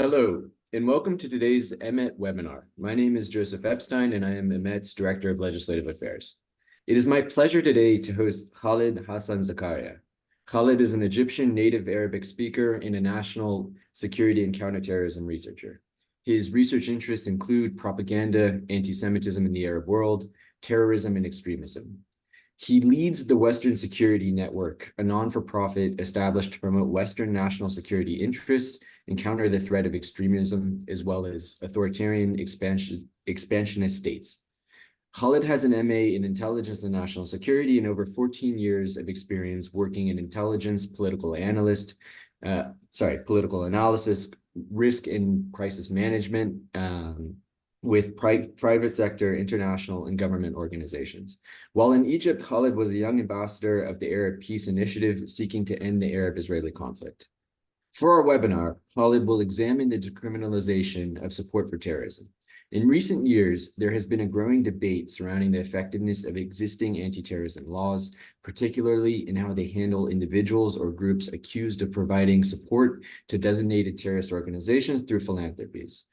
Hello, and welcome to today's EMET webinar. My name is Joseph Epstein, and I am EMET's Director of Legislative Affairs. It is my pleasure today to host Khalid Hassan Zakaria. Khalid is an Egyptian native Arabic speaker and a national security and counterterrorism researcher. His research interests include propaganda, anti-Semitism in the Arab world, terrorism, and extremism. He leads the Western Security Network, a non-for-profit established to promote Western national security interests and counter the threat of extremism, as well as authoritarian expansionist states. Khalid has an MA in Intelligence and National Security and over 14 years of experience working in intelligence, political analysis, risk and crisis management, with private sector, international, and government organizations. While in Egypt, Khalid was a young ambassador of the Arab Peace Initiative seeking to end the Arab-Israeli conflict. For our webinar, Khalid will examine the decriminalization of support for terrorism. In recent years, there has been a growing debate surrounding the effectiveness of existing anti-terrorism laws, particularly in how they handle individuals or groups accused of providing support to designated terrorist organizations through philanthropies.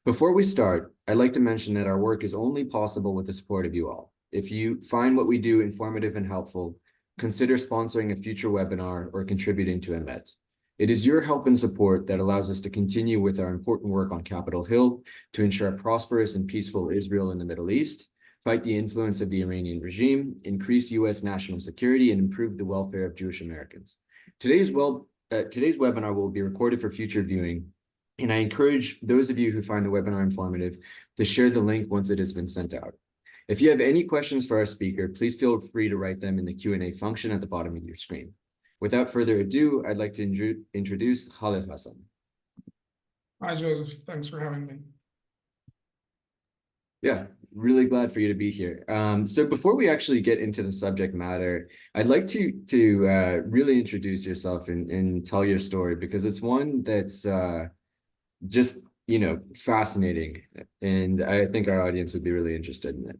Before we start, I'd like to mention that our work is only possible with the support of you all. If you find what we do informative and helpful, consider sponsoring a future webinar or contributing to EMET. It is your help and support that allows us to continue with our important work on Capitol Hill to ensure a prosperous and peaceful Israel in the Middle East, fight the influence of the Iranian regime, increase U.S. national security, and improve the welfare of Jewish Americans. Today's webinar will be recorded for future viewing, and I encourage those of you who find the webinar informative to share the link once it has been sent out. If you have any questions for our speaker, please feel free to write them in the Q&A function at the bottom of your screen. Without further ado, I'd like to introduce Khalid Hassan. Hi, Joseph. Thanks for having me. Yeah, really glad for you to be here. So before we actually get into the subject matter, I'd like to really introduce yourself and tell your story, because it's one that's just, fascinating. And I think our audience would be really interested in it.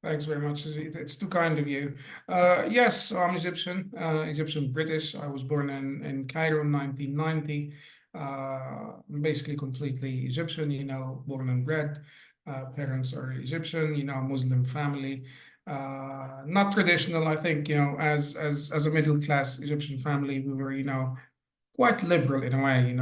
Thanks very much. It's too kind of you. Yes, I'm Egyptian, Egyptian British. I was born in Cairo in 1990. I'm basically completely Egyptian, born and bred. Parents are Egyptian, Muslim family. Not traditional, I think, as a middle class Egyptian family, we were, quite liberal in a way,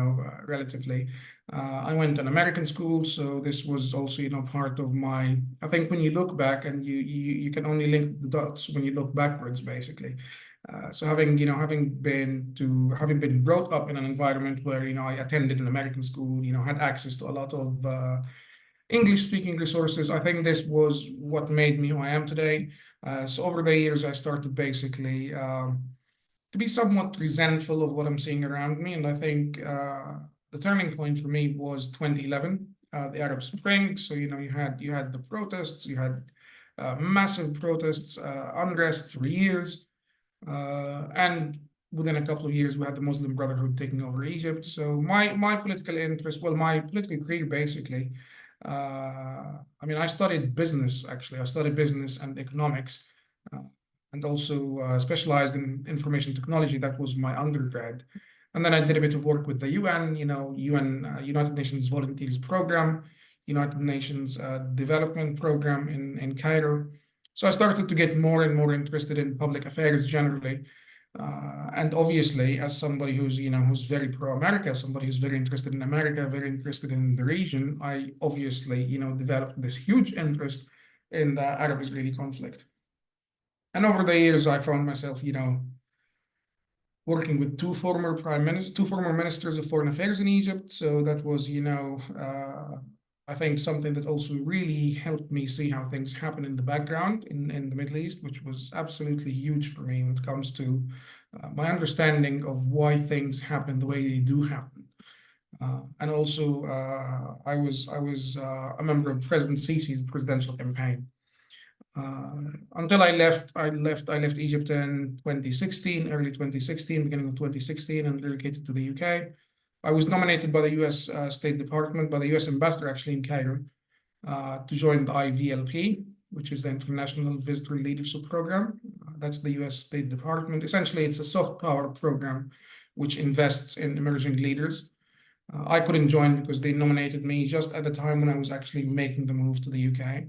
relatively. I went to an American school, so this was also, part of my. I think when you look back, and you can only link the dots when you look backwards, basically. So having been brought up in an environment where I attended an American school, had access to a lot of English-speaking resources, I think this was what made me who I am today. So over the years, I started basically to be somewhat resentful of what I'm seeing around me. And I think the turning point for me was 2011, the Arab Spring. So, you had the protests, you had massive protests, unrest for years. And within a couple of years, we had the Muslim Brotherhood taking over Egypt. So my political interest, my political career, basically, I studied business, actually. I studied business and economics. And also specialized in information technology. That was my undergrad. And then I did a bit of work with the UN, United Nations Volunteers Program, United Nations Development Program in Cairo. So I started to get more and more interested in public affairs generally. And obviously, as somebody who's very pro-America, somebody who's very interested in America, very interested in the region, I obviously, developed this huge interest in the Arab-Israeli conflict. And over the years, I found myself, working with two former ministers of foreign affairs in Egypt. So that was, I think something that also really helped me see how things happen in the background in the Middle East, which was absolutely huge for me when it comes to my understanding of why things happen the way they do happen. And also, I was a member of President Sisi's presidential campaign. Until I left Egypt in 2016, early 2016, beginning of 2016, and relocated to the UK. I was nominated by the US State Department, by the US ambassador actually in Cairo, to join the IVLP, which is the International Visitor Leadership Program. That's the US State Department. Essentially, it's a soft power program which invests in emerging leaders. I couldn't join because they nominated me just at the time when I was actually making the move to the UK.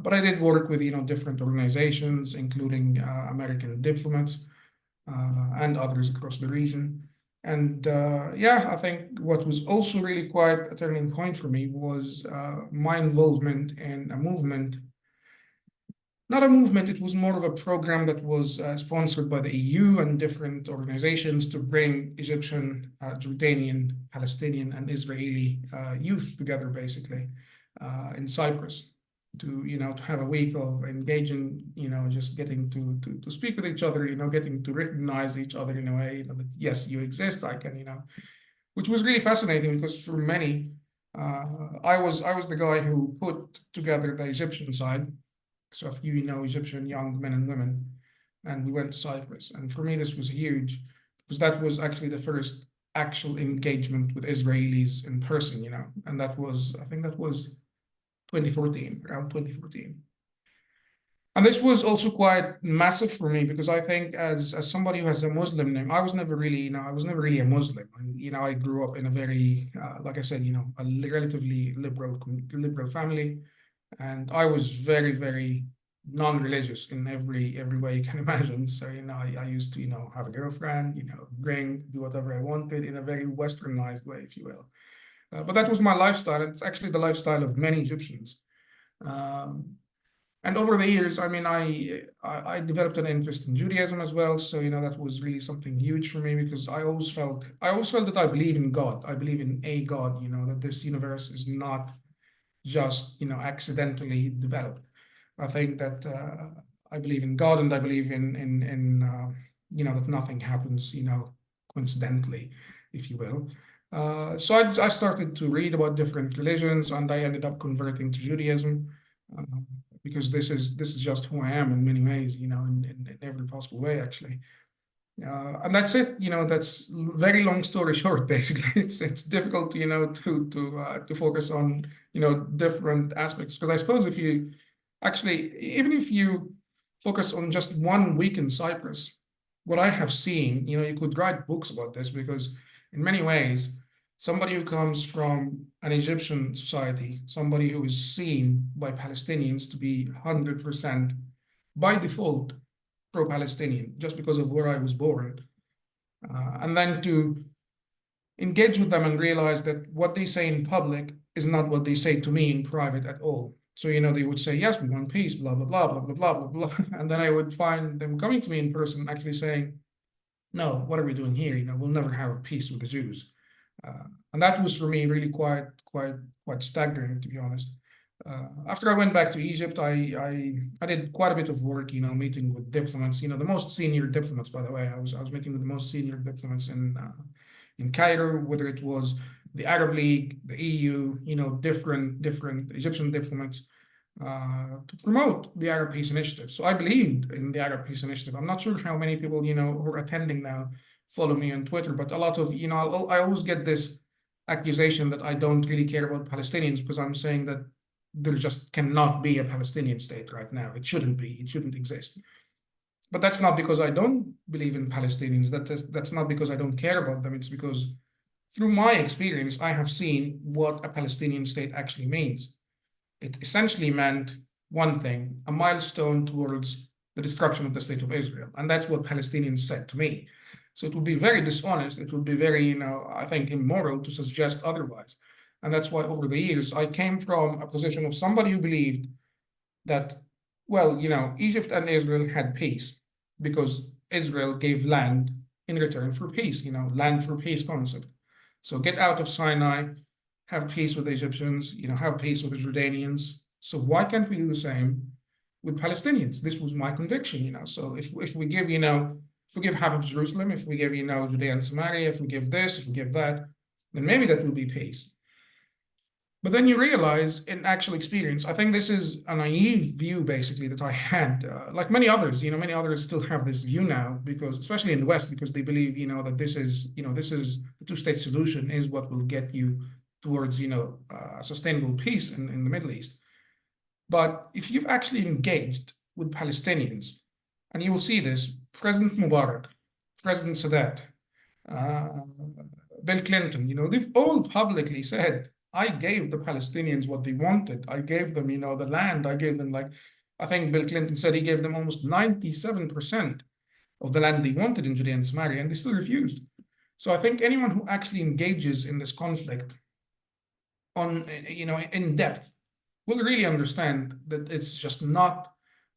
But I did work with, different organizations, including American diplomats and others across the region. And yeah, I think what was also really quite a turning point for me was my involvement in a movement. Not a movement, it was more of a program that was sponsored by the EU and different organizations to bring Egyptian, Jordanian, Palestinian, and Israeli youth together, basically, in Cyprus to have a week of engaging, just getting to speak with each other, getting to recognize each other in a way, that yes, you exist, I can, which was really fascinating because for many, I was the guy who put together the Egyptian side. So a few, Egyptian young men and women, and we went to Cyprus. And for me, this was huge because that was actually the first actual engagement with Israelis in person, and I think that was 2014, around 2014. And this was also quite massive for me because I think as somebody who has a Muslim name, I was never really a Muslim. I grew up in a very, like I said, a relatively liberal family. And I was very, very non-religious in every way you can imagine. So, I used to, have a girlfriend, drink, do whatever I wanted in a very westernized way, if you will. But that was my lifestyle. It's actually the lifestyle of many Egyptians. And over the years, I developed an interest in Judaism as well. So, that was really something huge for me because I always felt that I believe in God. I believe in a God, that this universe is not just accidentally developed. I think that I believe in God, and I believe in that nothing happens coincidentally, if you will. So I started to read about different religions, and I ended up converting to Judaism because this is just who I am in many ways, in every possible way, actually. And that's it. That's very long story short. Basically, it's difficult, to focus on different aspects because I suppose if you actually even if you focus on just 1 week in Cyprus, what I have seen, you could write books about this because in many ways, somebody who comes from an Egyptian society, somebody who is seen by Palestinians to be 100% by default pro-Palestinian just because of where I was born. And then to engage with them and realize that what they say in public is not what they say to me in private at all. So, they would say, yes, we want peace, blah, blah, blah, blah, blah, blah, blah, blah. And then I would find them coming to me in person actually saying, no, what are we doing here? We'll never have peace with the Jews. And that was for me really quite staggering, to be honest. After I went back to Egypt, I did quite a bit of work, meeting with diplomats, the most senior diplomats, by the way. I was meeting with the most senior diplomats in Cairo, whether it was the Arab League, the EU, different Egyptian diplomats to promote the Arab Peace Initiative. So I believed in the Arab Peace Initiative. I'm not sure how many people, who are attending now follow me on Twitter, but a lot of, I always get this accusation that I don't really care about Palestinians because I'm saying that there just cannot be a Palestinian state right now. It shouldn't be. It shouldn't exist. But that's not because I don't believe in Palestinians. That's not because I don't care about them. It's because through my experience, I have seen what a Palestinian state actually means. It essentially meant one thing, a milestone towards the destruction of the state of Israel. And that's what Palestinians said to me. So it would be very dishonest. It would be very, I think, immoral to suggest otherwise. And that's why over the years, I came from a position of somebody who believed that, well, Egypt and Israel had peace because Israel gave land in return for peace, land for peace concept. So get out of Sinai, have peace with the Egyptians, have peace with the Jordanians. So why can't we do the same with Palestinians? This was my conviction, So if we give, if we give half of Jerusalem, if we give, Judea and Samaria, if we give this, if we give that, then maybe that will be peace. But then you realize in actual experience, I think this is a naive view basically that I had, like many others, many others still have this view now because, especially in the West, because they believe, that this is the two-state solution is what will get you towards, sustainable peace in the Middle East. But if you've actually engaged with Palestinians, and you will see this, President Mubarak, President Sadat, Bill Clinton, they've all publicly said, I gave the Palestinians what they wanted. I gave them, the land. I gave them, I think Bill Clinton said he gave them almost 97% of the land they wanted in Judea and Samaria, and they still refused. So I think anyone who actually engages in this conflict on, in depth will really understand that it's just not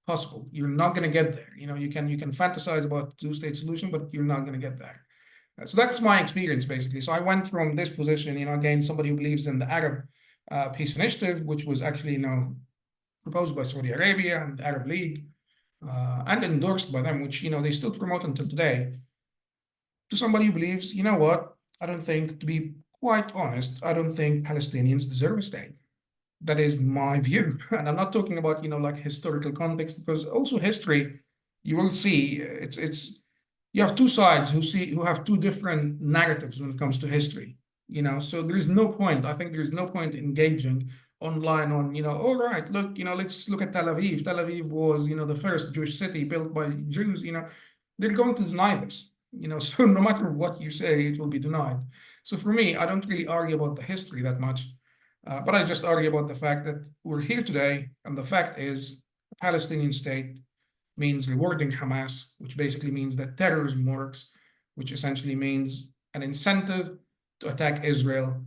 possible. You're not going to get there. You can fantasize about two-state solution, but you're not going to get there. So that's my experience, basically. So I went from this position, again, somebody who believes in the Arab Peace Initiative, which was actually, proposed by Saudi Arabia and the Arab League, and endorsed by them, which, they still promote until today, to somebody who believes, what, I don't think, to be quite honest, I don't think Palestinians deserve a state. That is my view. And I'm not talking about, like historical context, because also history, you will see you have two sides who have two different narratives when it comes to history. So there is no point. I think there is no point engaging online on, all right, look, let's look at Tel Aviv. Tel Aviv was, the first Jewish city built by Jews. They're going to deny this. So no matter what you say, it will be denied. So for me, I don't really argue about the history that much, but I just argue about the fact that we're here today, and the fact is a Palestinian state means rewarding Hamas, which basically means that terrorism works, which essentially means an incentive to attack Israel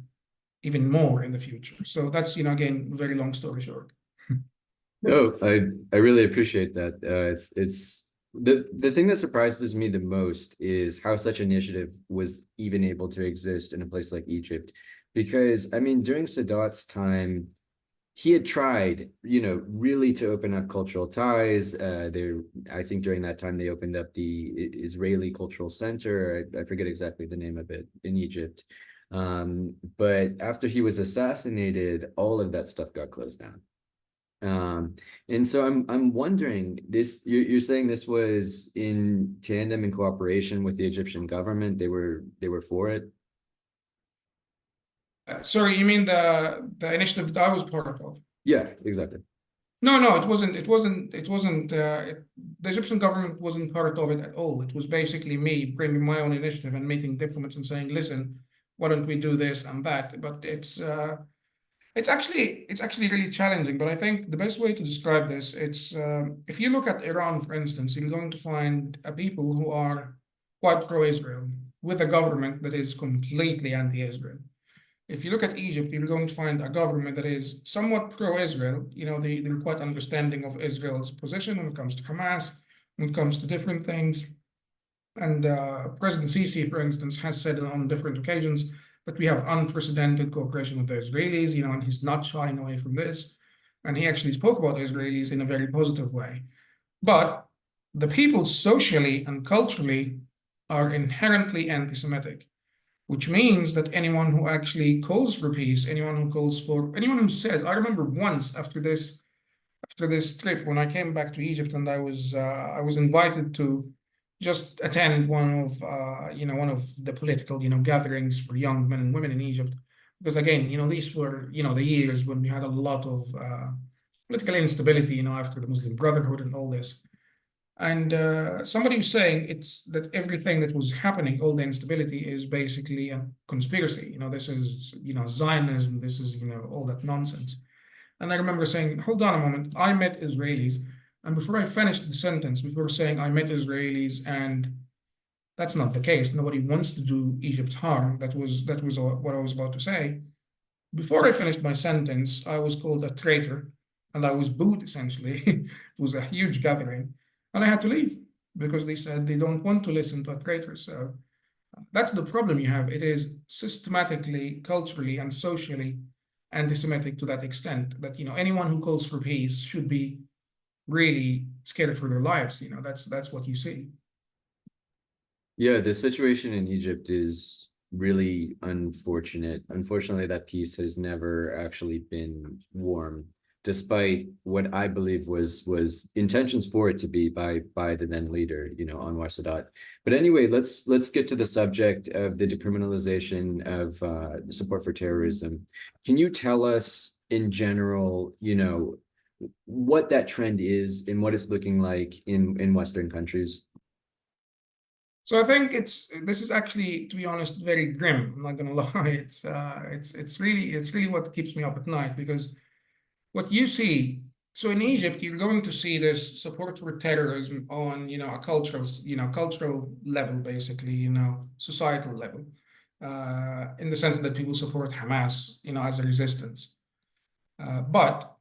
even more in the future. So that's, again, very long story short. Oh, I really appreciate that. It's the thing that surprises me the most is how such initiative was even able to exist in a place like Egypt. Because, I mean, during Sadat's time, he had tried, really to open up cultural ties. I think during that time, they opened up the Israeli Cultural Center. I forget exactly the name of it in Egypt. But after he was assassinated, all of that stuff got closed down. And so I'm wondering, you're saying this was in tandem and cooperation with the Egyptian government. They were for it. Sorry, you mean the initiative that I was part of? Yeah, exactly. No, it wasn't. The Egyptian government wasn't part of it at all. It was basically me bringing my own initiative and meeting diplomats and saying, listen, why don't we do this and that? But it's actually really challenging. But I think the best way to describe this, if you look at Iran, for instance, you're going to find a people who are quite pro-Israel with a government that is completely anti-Israel. If you look at Egypt, you're going to find a government that is somewhat pro-Israel. They're quite understanding of Israel's position when it comes to Hamas, when it comes to different things. And President Sisi, for instance, has said on different occasions that we have unprecedented cooperation with the Israelis, and he's not shying away from this. And he actually spoke about the Israelis in a very positive way. But the people socially and culturally are inherently anti-Semitic, which means that anyone who actually calls for peace, anyone who says, I remember once after this trip, when I came back to Egypt and I was invited to just attend one of the political, gatherings for young men and women in Egypt. Because again, these were, the years when we had a lot of political instability, after the Muslim Brotherhood and all this. And somebody was saying it's that everything that was happening, all the instability, is basically a conspiracy. This is, Zionism, this is, all that nonsense. And I remember saying, hold on a moment, I met Israelis. And before I finished the sentence, before saying I met Israelis, and that's not the case. Nobody wants to do Egypt harm. That was what I was about to say. Before I finished my sentence, I was called a traitor, and I was booed, essentially. It was a huge gathering. And I had to leave because they said they don't want to listen to a traitor. So that's the problem you have. It is systematically, culturally, and socially anti-Semitic to that extent that, anyone who calls for peace should be really scared for their lives. That's what you see. Yeah, the situation in Egypt is really unfortunate. Unfortunately, that peace has never actually been warm, despite what I believe was intentions for it to be by the then leader, Anwar Sadat. But anyway, let's get to the subject of the decriminalization of support for terrorism. Can you tell us in general, what that trend is and what it's looking like in Western countries? So I think this is actually, to be honest, very grim. I'm not gonna lie. It's really what keeps me up at night, because what you see. So in Egypt, you're going to see this support for terrorism on, a cultural level, basically, societal level, in the sense that people support Hamas, as a resistance. But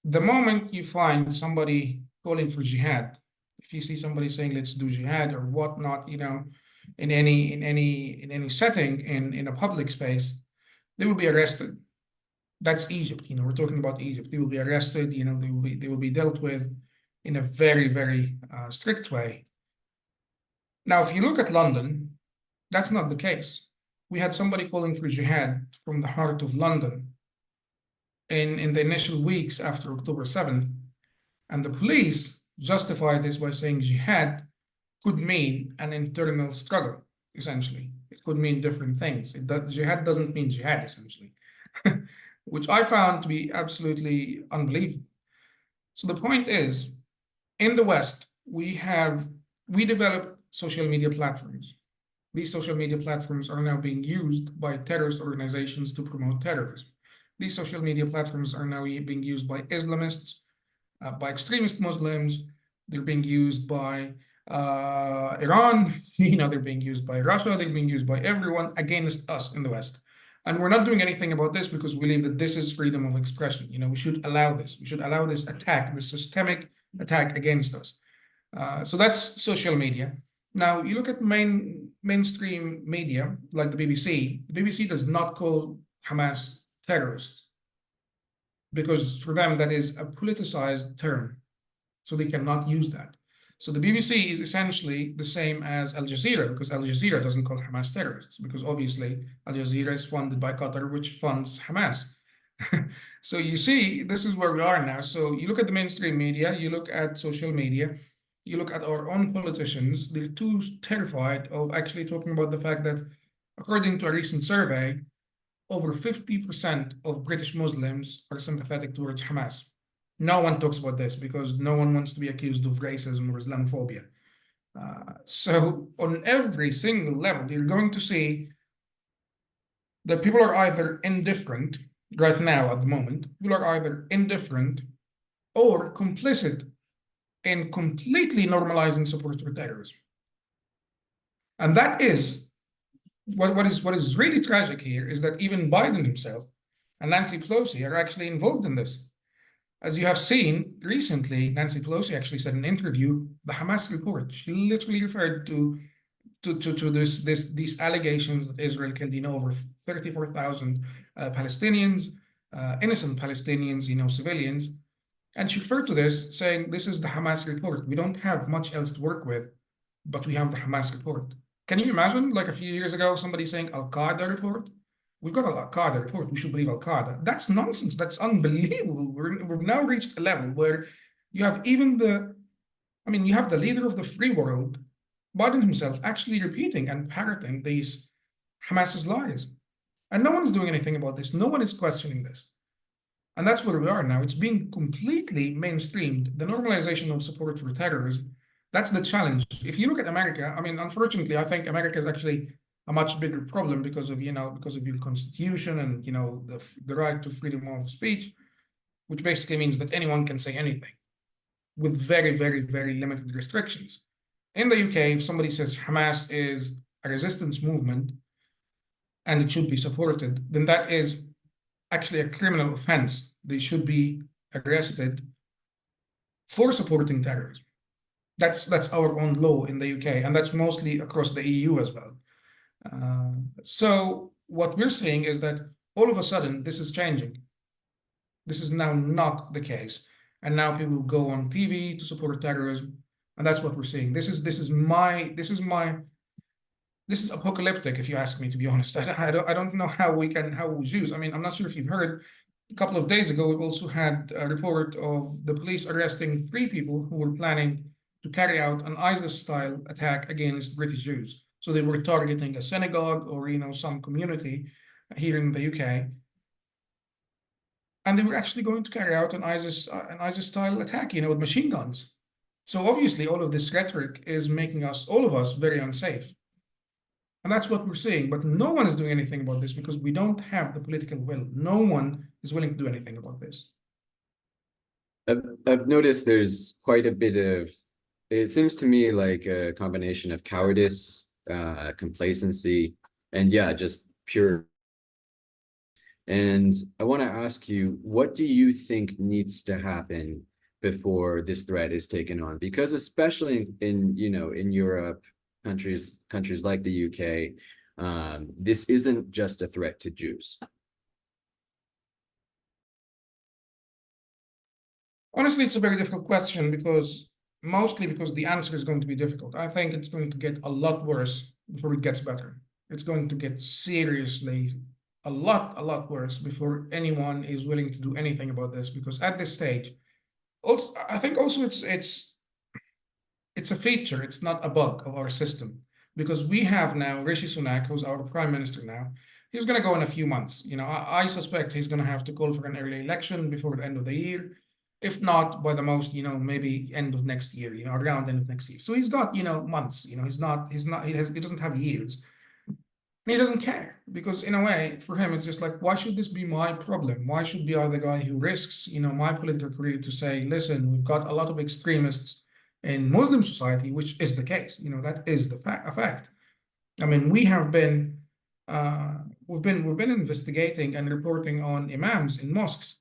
the moment you find somebody calling for jihad, if you see somebody saying let's do jihad or whatnot, in any setting in a public space, they will be arrested. That's Egypt. We're talking about Egypt. They will be arrested. They will be dealt with in a very, very strict way. Now, if you look at London, that's not the case. We had somebody calling for jihad from the heart of London in the initial weeks after October 7th, and the police justified this by saying jihad could mean an internal struggle, essentially. It could mean different things. Jihad doesn't mean jihad, essentially, which I found to be absolutely unbelievable. So the point is, in the West, we developed social media platforms. These social media platforms are now being used by terrorist organizations to promote terrorism. These social media platforms are now being used by Islamists, by extremist Muslims. They're being used by Iran. They're being used by Russia. They're being used by everyone against us in the West. And we're not doing anything about this because we believe that this is freedom of expression. We should allow this. We should allow this attack, this systemic attack against us. So that's social media. Now, you look at mainstream media like the BBC. The BBC does not call Hamas terrorists, because for them that is a politicized term, so they cannot use that. So the BBC is essentially the same as Al Jazeera, because Al Jazeera doesn't call Hamas terrorists, because obviously Al Jazeera is funded by Qatar, which funds Hamas. So you see, this is where we are now. So you look at the mainstream media, you look at social media, you look at our own politicians, they're too terrified of actually talking about the fact that, according to a recent survey, over 50% of British Muslims are sympathetic towards Hamas. No one talks about this because no one wants to be accused of racism or Islamophobia. So on every single level, you're going to see that people are either indifferent right now at the moment, people are either indifferent or complicit in completely normalizing support for terrorism. And that is what is really tragic here, is that even Biden himself and Nancy Pelosi are actually involved in this. As you have seen recently, Nancy Pelosi actually said in an interview, the Hamas report, she literally referred to these allegations that Israel killed, over 34,000 Palestinians, innocent Palestinians, civilians. And she referred to this saying, this is the Hamas report. We don't have much else to work with, but we have the Hamas report. Can you imagine, like a few years ago, somebody saying Al-Qaeda report? We've got an Al-Qaeda report. We should believe Al-Qaeda. That's nonsense. That's unbelievable. We've now reached a level where you have you have the leader of the free world, Biden himself, actually repeating and parroting these Hamas's lies. And no one's doing anything about this. No one is questioning this. And that's where we are now. It's being completely mainstreamed. The normalization of support for terrorism, that's the challenge. If you look at America, unfortunately, I think America is actually a much bigger problem because of your constitution and, the right to freedom of speech, which basically means that anyone can say anything with very, very, very limited restrictions. In the UK, if somebody says Hamas is a resistance movement and it should be supported, then that is actually a criminal offense. They should be arrested for supporting terrorism. That's our own law in the UK, and that's mostly across the EU as well. So what we're seeing is that all of a sudden this is changing. This is now not the case, and now people go on TV to support terrorism, and that's what we're seeing. This is apocalyptic, if you ask me, to be honest. I don't know how we use. I'm not sure if you've heard. A couple of days ago, we also had a report of the police arresting 3 people who were planning to carry out an ISIS-style attack against British Jews. So they were targeting a synagogue or some community here in the UK, and they were actually going to carry out an ISIS-style attack, with machine guns. So obviously, all of this rhetoric is making us, all of us, very unsafe. And that's what we're seeing. But no one is doing anything about this because we don't have the political will. No one is willing to do anything about this. I've noticed there's quite a bit of, it seems to me like a combination of cowardice, complacency, and yeah, just pure. And I want to ask you, what do you think needs to happen before this threat is taken on? Because especially in in Europe, countries like the UK, this isn't just a threat to Jews. Honestly, it's a very difficult question mostly because the answer is going to be difficult. I think it's going to get a lot worse before it gets better. It's going to get seriously a lot worse before anyone is willing to do anything about this. Because at this stage, also, I think also it's a feature, it's not a bug of our system. Because we have now Rishi Sunak, who's our prime minister now. He's going to go in a few months. I suspect he's going to have to call for an early election before the end of the year. If not by the most, maybe end of next year, around end of next year. So he's got, months, he doesn't have years. And he doesn't care because in a way, for him, it's just like, why should this be my problem? Why should be I the guy who risks, my political career to say, listen, we've got a lot of extremists in Muslim society, which is the case, that is a fact. I mean, we've been investigating and reporting on imams in mosques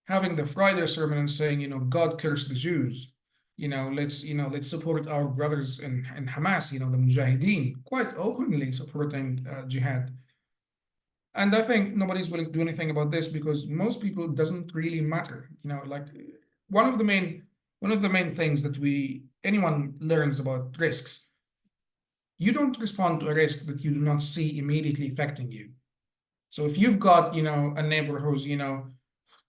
having the Friday sermon and saying, God curse the Jews. Let's support our brothers in Hamas, the Mujahideen, quite openly supporting jihad. And I think nobody's willing to do anything about this because most people it doesn't really matter. Like one of the main things that anyone learns about risks, you don't respond to a risk that you do not see immediately affecting you. So if you've got, a neighbor who's,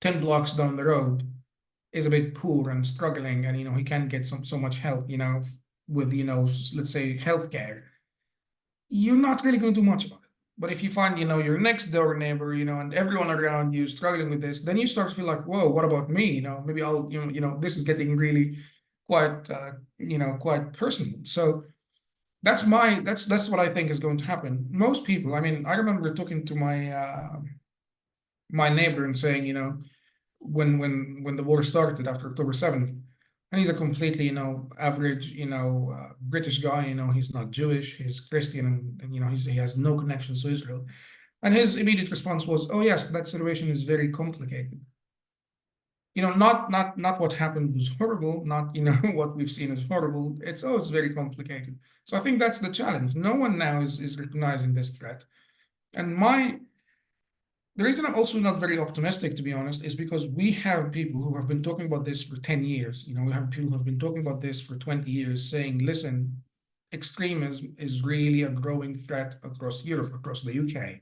10 blocks down the road is a bit poor and struggling and he can't get so much help with let's say healthcare, you're not really going to do much about it. But if you find your next door neighbor and everyone around you struggling with this, then you start to feel like, whoa, what about me? Maybe I'll this is getting really quite quite personal. So that's what I think is going to happen. Most people, I mean, I remember talking to my neighbor and saying, when the war started after October 7th, and he's a completely, average, British guy, he's not Jewish, he's Christian, and he has no connections to Israel. And his immediate response was, oh yes, that situation is very complicated. Not what happened was horrible, not, what we've seen is horrible. It's very complicated. So I think that's the challenge. No one now is recognizing this threat. And the reason I'm also not very optimistic, to be honest, is because we have people who have been talking about this for 10 years. We have people who have been talking about this for 20 years saying, listen, extremism is really a growing threat across Europe, across the UK,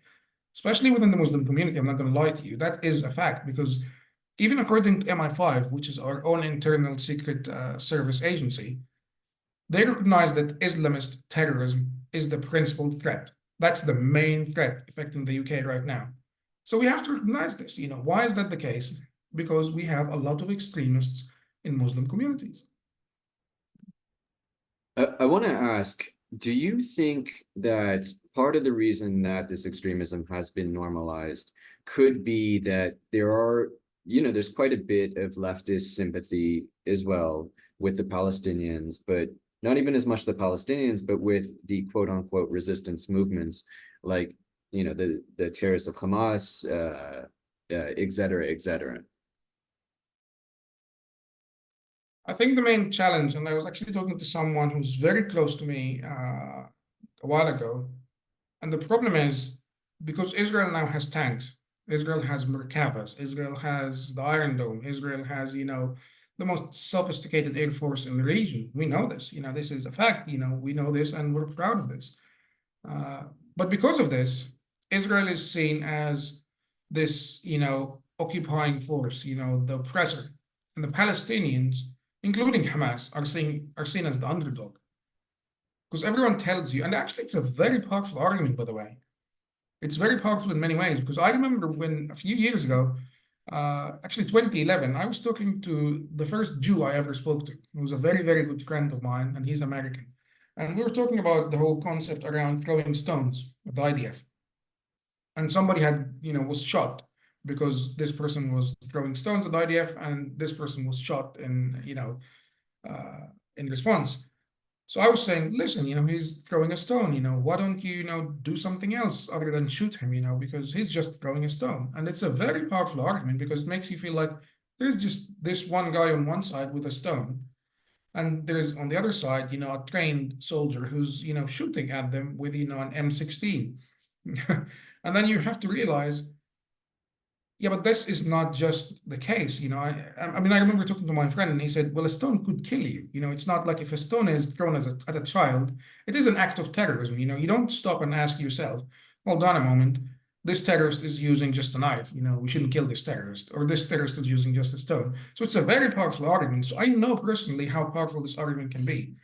especially within the Muslim community. I'm not going to lie to you. That is a fact because even according to MI5, which is our own internal secret service agency, they recognize that Islamist terrorism is the principal threat. That's the main threat affecting the UK right now. So we have to recognize this. Why is that the case? Because we have a lot of extremists in Muslim communities. I want to ask, do you think that part of the reason that this extremism has been normalized could be that there's quite a bit of leftist sympathy as well with the Palestinians, but not even as much the Palestinians, but with the quote unquote resistance movements like the terrorists of Hamas, et cetera, et cetera. I think the main challenge, and I was actually talking to someone who's very close to me a while ago, and the problem is because Israel now has tanks, Israel has Merkavas, Israel has the Iron Dome, Israel has, the most sophisticated air force in the region. We know this, this is a fact, we know this and we're proud of this. But because of this, Israel is seen as this, occupying force, the oppressor. And the Palestinians, including Hamas, are seen as the underdog. Because everyone tells you, and actually it's a very powerful argument, by the way. It's very powerful in many ways, because I remember when a few years ago, Actually 2011, I was talking to the first Jew I ever spoke to, who was a very, very good friend of mine, and he's American. And we were talking about the whole concept around throwing stones at the IDF. And somebody had, was shot because this person was throwing stones at the IDF, and this person was shot in response. So I was saying, listen, he's throwing a stone, why don't you, do something else other than shoot him, because he's just throwing a stone. And it's a very powerful argument because it makes you feel like there's just this one guy on one side with a stone. And there's on the other side, a trained soldier who's, shooting at them with, an M16. And then you have to realize, yeah, but this is not just the case. I mean, I remember talking to my friend and he said, well, a stone could kill you. It's not like if a stone is thrown at a child, it is an act of terrorism. You don't stop and ask yourself, hold on a moment, this terrorist is using just a knife. We shouldn't kill this terrorist, or this terrorist is using just a stone. So it's a very powerful argument. So I know personally how powerful this argument can be.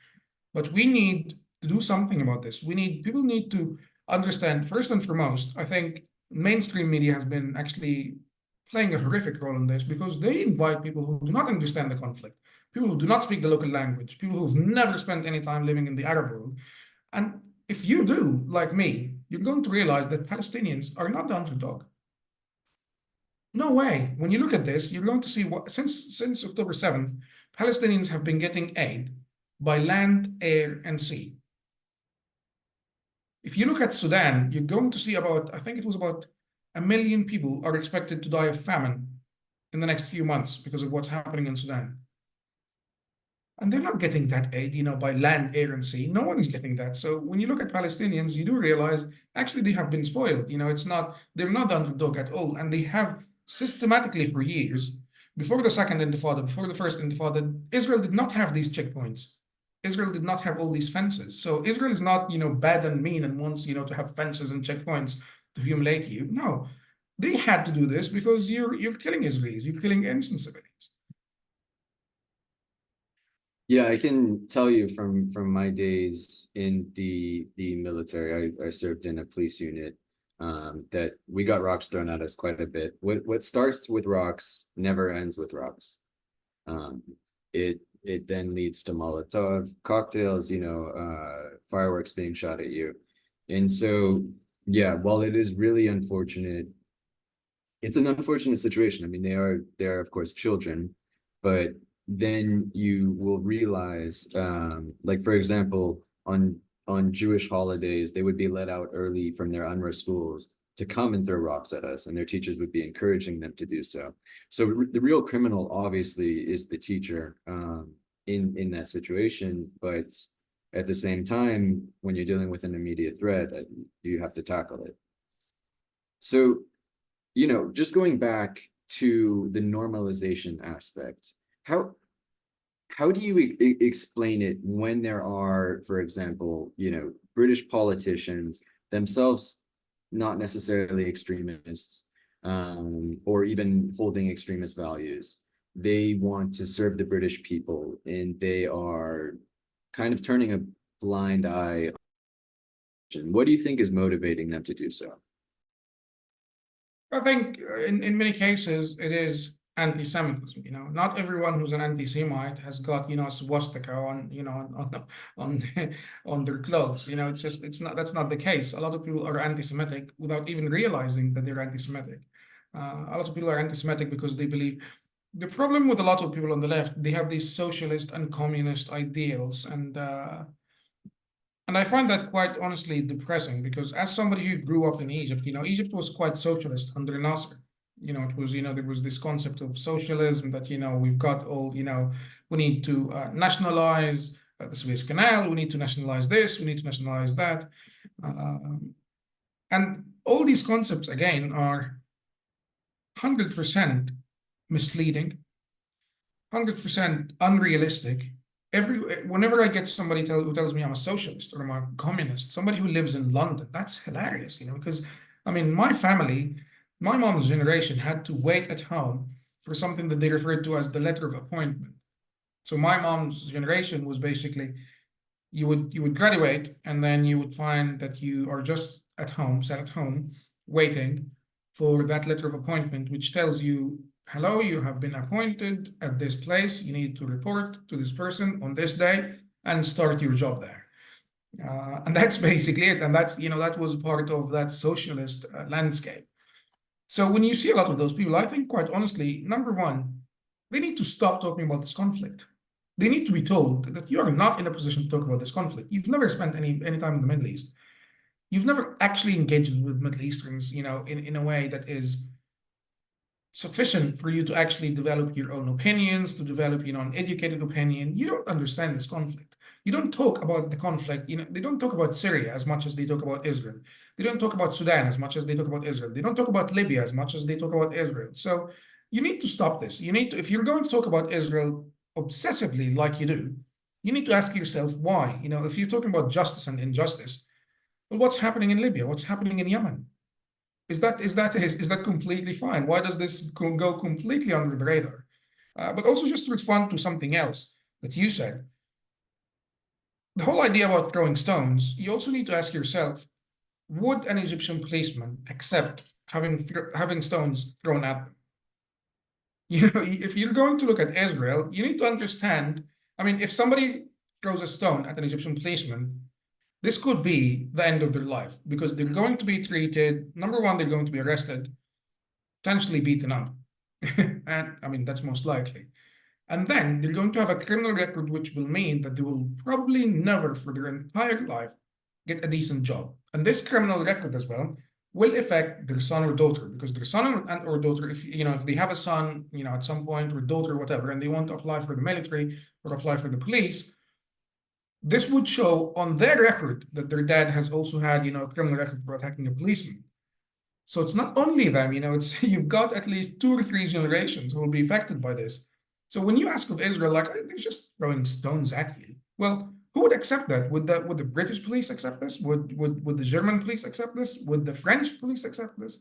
But we need to do something about this. People need to understand, first and foremost, I think mainstream media has been actually playing a horrific role in this because they invite people who do not understand the conflict, people who do not speak the local language, people who've never spent any time living in the Arab world. And if you do, like me, you're going to realize that Palestinians are not the underdog. No way. When you look at this, you're going to see what since October 7th, Palestinians have been getting aid by land, air, and sea. If you look at Sudan, you're going to see I think it was about 1 million people are expected to die of famine in the next few months because of what's happening in Sudan. And they're not getting that aid, by land, air, and sea. No one is getting that. So when you look at Palestinians, you do realize actually they have been spoiled. They're not the underdog at all. And they have systematically for years, before the second intifada, before the first intifada, Israel did not have these checkpoints. Israel did not have all these fences. So Israel is not, bad and mean and wants, to have fences and checkpoints to humiliate you. No, they had to do this because you're killing Israelis, you're killing innocent civilians. Yeah, I can tell you from my days in the military, I served in a police unit, that we got rocks thrown at us quite a bit. What starts with rocks never ends with rocks. It then leads to Molotov cocktails, fireworks being shot at you. And so, yeah, while it is really unfortunate, it's an unfortunate situation. I mean, they are of course children, but then you will realize, like for example, on Jewish holidays, they would be let out early from their UNRWA schools to come and throw rocks at us, and their teachers would be encouraging them to do so. So the real criminal obviously is the teacher in that situation, but at the same time, when you're dealing with an immediate threat, you have to tackle it. So, just going back to the normalization aspect, how do you explain it when there are, for example, British politicians themselves not necessarily extremists, or even holding extremist values? They want to serve the British people, and they are kind of turning a blind eye. What do you think is motivating them to do so? I think in many cases it is anti-Semitism. Not everyone who's an anti-Semite has got a swastika on on their clothes. That's not the case. A lot of people are anti-Semitic without even realizing that they're anti-Semitic. A lot of people are anti-Semitic because they believe. The problem with a lot of people on the left, they have these socialist and communist ideals, and I find that quite honestly depressing because as somebody who grew up in Egypt, Egypt was quite socialist under Nasser. It was, there was this concept of socialism that, we've got all, we need to nationalize the Suez Canal, we need to nationalize this, we need to nationalize that. And all these concepts, again, are 100% misleading, 100% unrealistic. Whenever I get somebody who tells me I'm a socialist or I'm a communist, somebody who lives in London, that's hilarious, because I mean, my family, my mom's generation had to wait at home for something that they referred to as the letter of appointment. So my mom's generation was basically you would graduate and then you would find that you are just at home, sat at home, waiting for that letter of appointment, which tells you, hello, you have been appointed at this place. You need to report to this person on this day and start your job there. And that's basically it. And that's, that was part of that socialist landscape. So when you see a lot of those people, I think quite honestly, number one, they need to stop talking about this conflict. They need to be told that you are not in a position to talk about this conflict. You've never spent any time in the Middle East. You've never actually engaged with Middle Easterns, in a way that is sufficient for you to actually develop your own opinions, to develop, an educated opinion. You don't understand this conflict. You don't talk about the conflict. They don't talk about Syria as much as they talk about Israel. They don't talk about Sudan as much as they talk about Israel. They don't talk about Libya as much as they talk about Israel. So you need to stop this. You need to, if you're going to talk about Israel obsessively like you do, you need to ask yourself why. If you're talking about justice and injustice, well, what's happening in Libya? What's happening in Yemen? Is that completely fine? Why does this go completely under the radar? But also just to respond to something else that you said, the whole idea about throwing stones, you also need to ask yourself, would an Egyptian policeman accept having stones thrown at them? If you're going to look at Israel, you need to understand, if somebody throws a stone at an Egyptian policeman, this could be the end of their life because they're going to be treated, number one, they're going to be arrested, potentially beaten up. And that's most likely. And then they're going to have a criminal record, which will mean that they will probably never for their entire life get a decent job. And this criminal record as well will affect their son or daughter, because their son or daughter, if they have a son, at some point, or daughter, or whatever, and they want to apply for the military or apply for the police, this would show on their record that their dad has also had, a criminal record for attacking a policeman. So it's not only them, it's you've got at least 2 or 3 generations who will be affected by this. So when you ask of Israel, like, they're just throwing stones at you. Well, who would accept that? Would the British police accept this? Would the German police accept this? Would the French police accept this?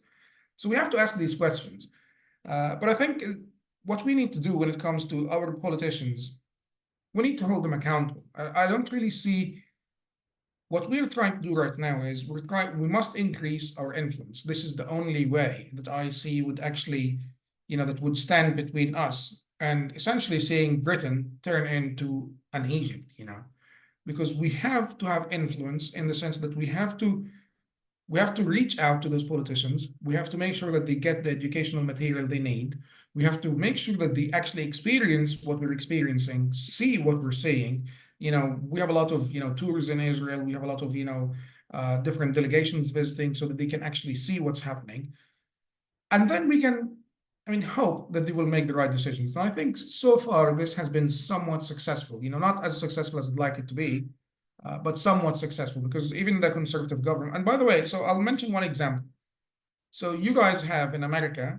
So we have to ask these questions. But I think what we need to do when it comes to our politicians, we need to hold them accountable. I don't really see what we're trying to do right now is we must increase our influence. This is the only way that I see would actually, that would stand between us and essentially seeing Britain turn into an Egypt, because we have to have influence in the sense that we have to reach out to those politicians. We have to make sure that they get the educational material they need. We have to make sure that they actually experience what we're experiencing, see what we're seeing. We have a lot of, tours in Israel. We have a lot of, different delegations visiting so that they can actually see what's happening. And then we can, hope that they will make the right decisions. And I think so far this has been somewhat successful, not as successful as I'd like it to be, but somewhat successful, because even the conservative government, and by the way, so I'll mention one example. So you guys have in America,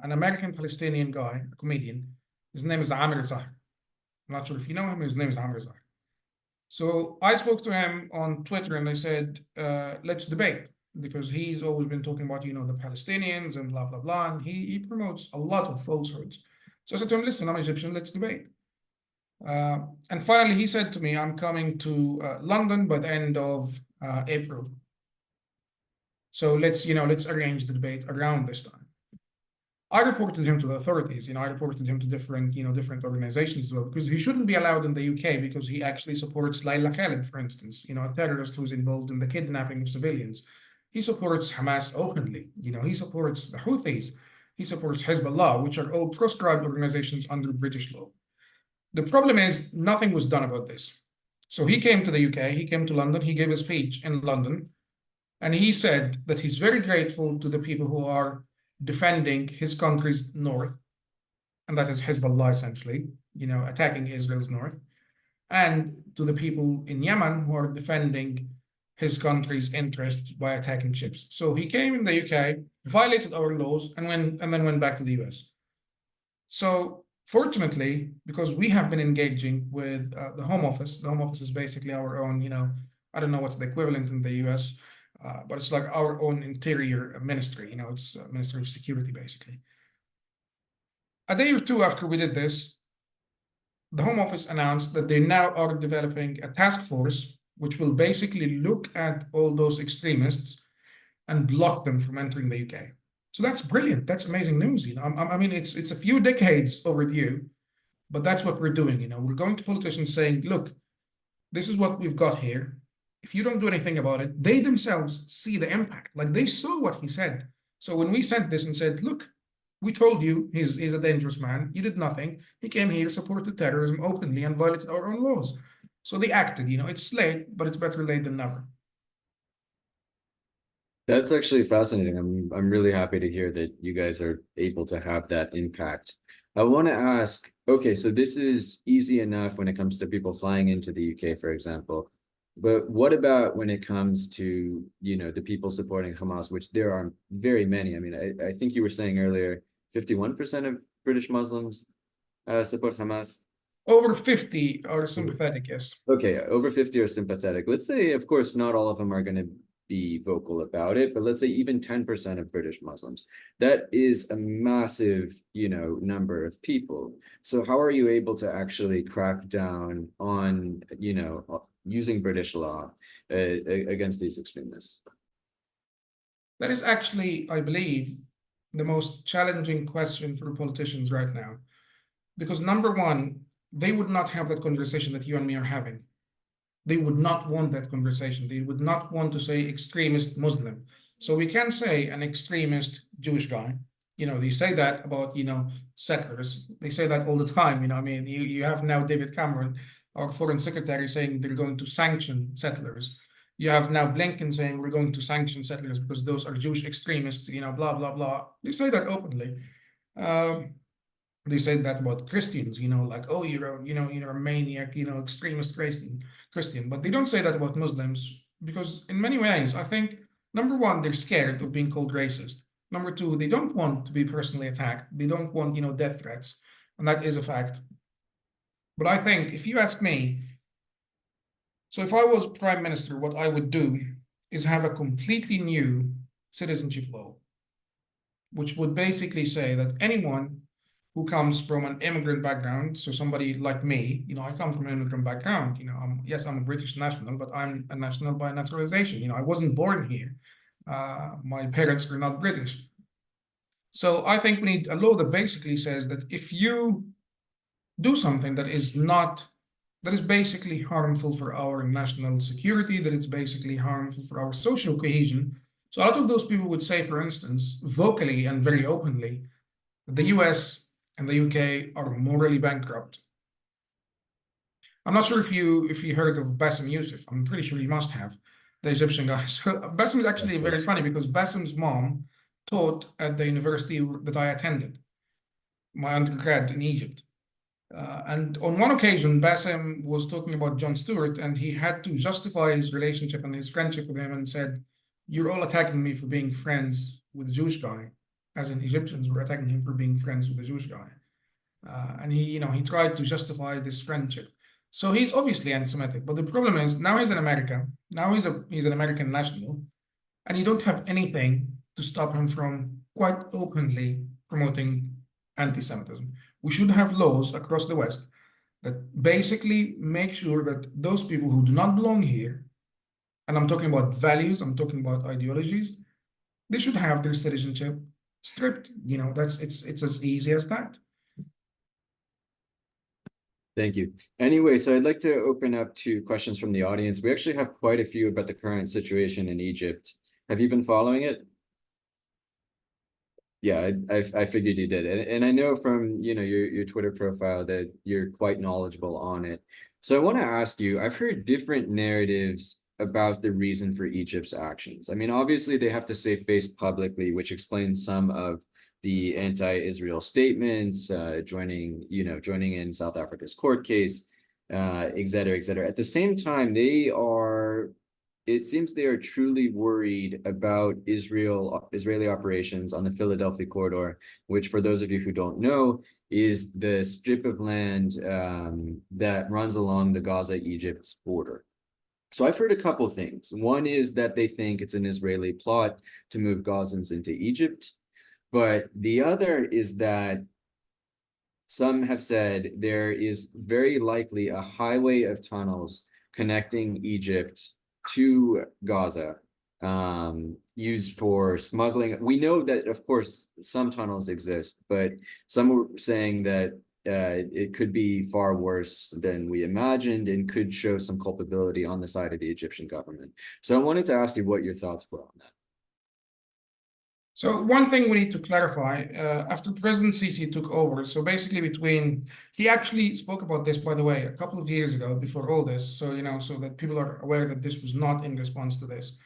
an American Palestinian guy, a comedian. His name is Amir Zahar. I'm not sure if you know him. His name is Amir Zahar. So I spoke to him on Twitter and I said, let's debate, because he's always been talking about, the Palestinians and blah, blah, blah. And he promotes a lot of falsehoods. So I said to him, listen, I'm Egyptian, let's debate. And finally, he said to me, I'm coming to London by the end of April. So let's arrange the debate around this time. I reported him to the authorities. I reported him to different organizations as well, because he shouldn't be allowed in the UK because he actually supports Layla Khaled, for instance, a terrorist who's involved in the kidnapping of civilians. He supports Hamas openly. He supports the Houthis. He supports Hezbollah, which are all proscribed organizations under British law. The problem is nothing was done about this. So he came to the UK, he came to London, he gave a speech in London, and he said that he's very grateful to the people who are defending his country's north, and that is Hezbollah essentially, attacking Israel's north, and to the people in Yemen who are defending his country's interests by attacking ships. So he came in the UK, violated our laws, and then went back to the US. So fortunately, because we have been engaging with the Home Office is basically our own, I don't know what's the equivalent in the US, but it's like our own interior ministry, it's a Ministry of Security, basically. A day or two after we did this, the Home Office announced that they now are developing a task force which will basically look at all those extremists and block them from entering the UK. So that's brilliant. That's amazing news. I mean, it's a few decades overdue, but that's what we're doing. We're going to politicians saying, look, this is what we've got here. If you don't do anything about it, they themselves see the impact. Like they saw what he said. So when we sent this and said, look, we told you he's a dangerous man. You did nothing. He came here, supported terrorism openly, and violated our own laws. So they acted. It's late, but it's better late than never. That's actually fascinating. I'm really happy to hear that you guys are able to have that impact. I want to ask, okay, so this is easy enough when it comes to people flying into the UK, for example. But what about when it comes to, the people supporting Hamas, which there are very many. I mean, I think you were saying earlier, 51% of British Muslims support Hamas. Over 50 are sympathetic, yes. Okay, over 50 are sympathetic. Let's say, of course, not all of them are going to be vocal about it, but let's say even 10% of British Muslims. That is a massive, number of people. So how are you able to actually crack down on, using British law against these extremists? That is actually, I believe, the most challenging question for politicians right now. Because number one, they would not have that conversation that you and me are having. They would not want that conversation. They would not want to say extremist Muslim. So we can say an extremist Jewish guy. They say that about, settlers. They say that all the time. I mean, you have now David Cameron, our foreign secretary, saying they're going to sanction settlers. You have now Blinken saying we're going to sanction settlers because those are Jewish extremists, blah, blah, blah. They say that openly. They said that about Christians, like, oh, you're a maniac, extremist Christian. But they don't say that about Muslims because in many ways, I think, number one, they're scared of being called racist. Number two, they don't want to be personally attacked. They don't want, death threats. And that is a fact. But I think if you ask me, so if I was prime minister, what I would do is have a completely new citizenship law, which would basically say that anyone who comes from an immigrant background, so somebody like me, I come from an immigrant background, yes, I'm a British national, but I'm a national by naturalization. I wasn't born here. My parents are not British. So I think we need a law that basically says that if you do something that is basically harmful for our national security, that it's basically harmful for our social cohesion. So a lot of those people would say, for instance, vocally and very openly, that the US and the UK are morally bankrupt. I'm not sure if you heard of Bassem Youssef. I'm pretty sure you must have, the Egyptian guy. So Bassem is actually very funny because Bassem's mom taught at the university that I attended, my undergrad in Egypt. And on one occasion, Bassem was talking about Jon Stewart, and he had to justify his relationship and his friendship with him and said, "You're all attacking me for being friends with a Jewish guy," as in Egyptians were attacking him for being friends with a Jewish guy. And he tried to justify this friendship. So he's obviously anti-Semitic. But the problem is now he's in America. Now he's an American national, and you don't have anything to stop him from quite openly promoting anti-Semitism. We should have laws across the West that basically make sure that those people who do not belong here, and I'm talking about values, I'm talking about ideologies, they should have their citizenship stripped. It's as easy as that. Thank you. Anyway, so I'd like to open up to questions from the audience. We actually have quite a few about the current situation in Egypt. Have you been following it? Yeah, I figured you did. And I know from, your Twitter profile that you're quite knowledgeable on it. So I want to ask you, I've heard different narratives about the reason for Egypt's actions. I mean, obviously they have to save face publicly, which explains some of the anti-Israel statements, joining in South Africa's court case, et cetera, et cetera. At the same time, it seems they are truly worried about Israeli operations on the Philadelphia corridor, which, for those of you who don't know, is the strip of land that runs along the Gaza-Egypt border. So I've heard a couple things. One is that they think it's an Israeli plot to move Gazans into Egypt. But the other is that some have said there is very likely a highway of tunnels connecting Egypt to Gaza used for smuggling. We know that, of course, some tunnels exist, but some were saying that it could be far worse than we imagined and could show some culpability on the side of the Egyptian government. So I wanted to ask you what your thoughts were on that. So one thing we need to clarify, after President Sisi took over, so basically he actually spoke about this, by the way, a couple of years ago before all this, so, so that people are aware that this was not in response to this.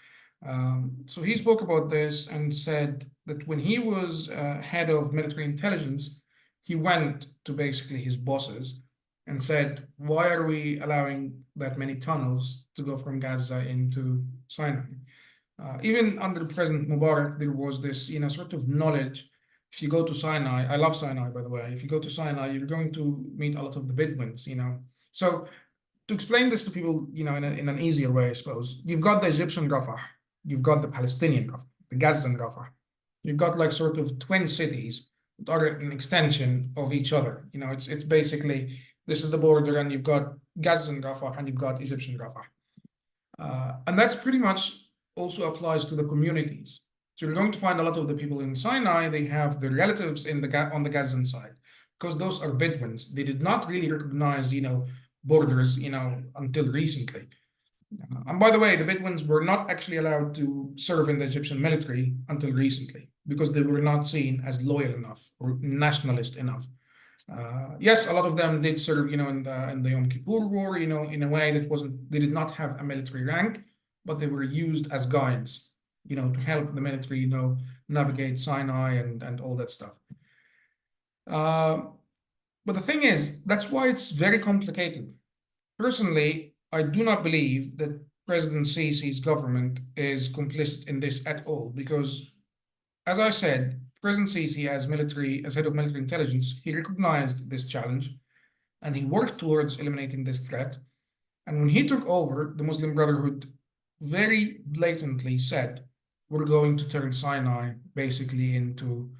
So he spoke about this and said that when he was head of military intelligence, he went to basically his bosses and said, why are we allowing that many tunnels to go from Gaza into Sinai? Even under President Mubarak, there was this, sort of knowledge. If you go to Sinai, I love Sinai, by the way. If you go to Sinai, you're going to meet a lot of the Bedouins, So to explain this to people, in an easier way, I suppose, you've got the Egyptian Rafah, you've got the Palestinian Rafah, the Gazan Rafah. You've got like sort of twin cities that are an extension of each other. It's basically, this is the border, and you've got Gazan Rafah and you've got Egyptian Rafah. And that's pretty much also applies to the communities. So you're going to find a lot of the people in Sinai, they have their relatives on the Gazan side, because those are Bedouins. They did not really recognize, borders, until recently. And by the way, the Bedouins were not actually allowed to serve in the Egyptian military until recently, because they were not seen as loyal enough or nationalist enough. Yes, a lot of them did serve, in the Yom Kippur War, in a way that they did not have a military rank, but they were used as guides, to help the military, navigate Sinai and all that stuff. But the thing is, that's why it's very complicated. Personally, I do not believe that President Sisi's government is complicit in this at all, because, as I said, President Sisi, as head of military intelligence, he recognized this challenge and he worked towards eliminating this threat. And when he took over, the Muslim Brotherhood very blatantly said, we're going to turn Sinai basically into,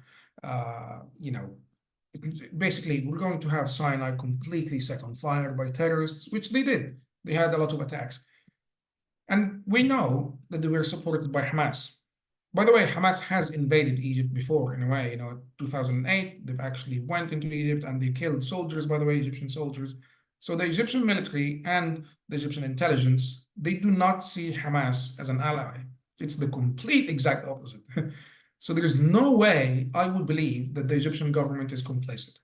basically, we're going to have Sinai completely set on fire by terrorists, which they did. They had a lot of attacks. And we know that they were supported by Hamas. By the way, Hamas has invaded Egypt before, in a way. 2008, they've actually went into Egypt and they killed soldiers, by the way, Egyptian soldiers. So the Egyptian military and the Egyptian intelligence, they do not see Hamas as an ally. It's the complete exact opposite. So there is no way I would believe that the Egyptian government is complicit.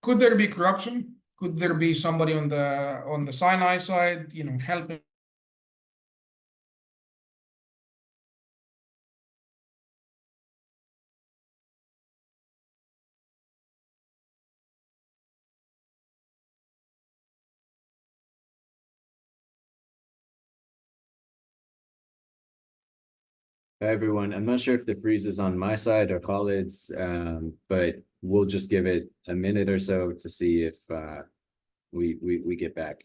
Could there be corruption? Could there be somebody on the Sinai side, helping? Hi, everyone. I'm not sure if the freeze is on my side or Khalid's, but we'll just give it a minute or so to see if we get back.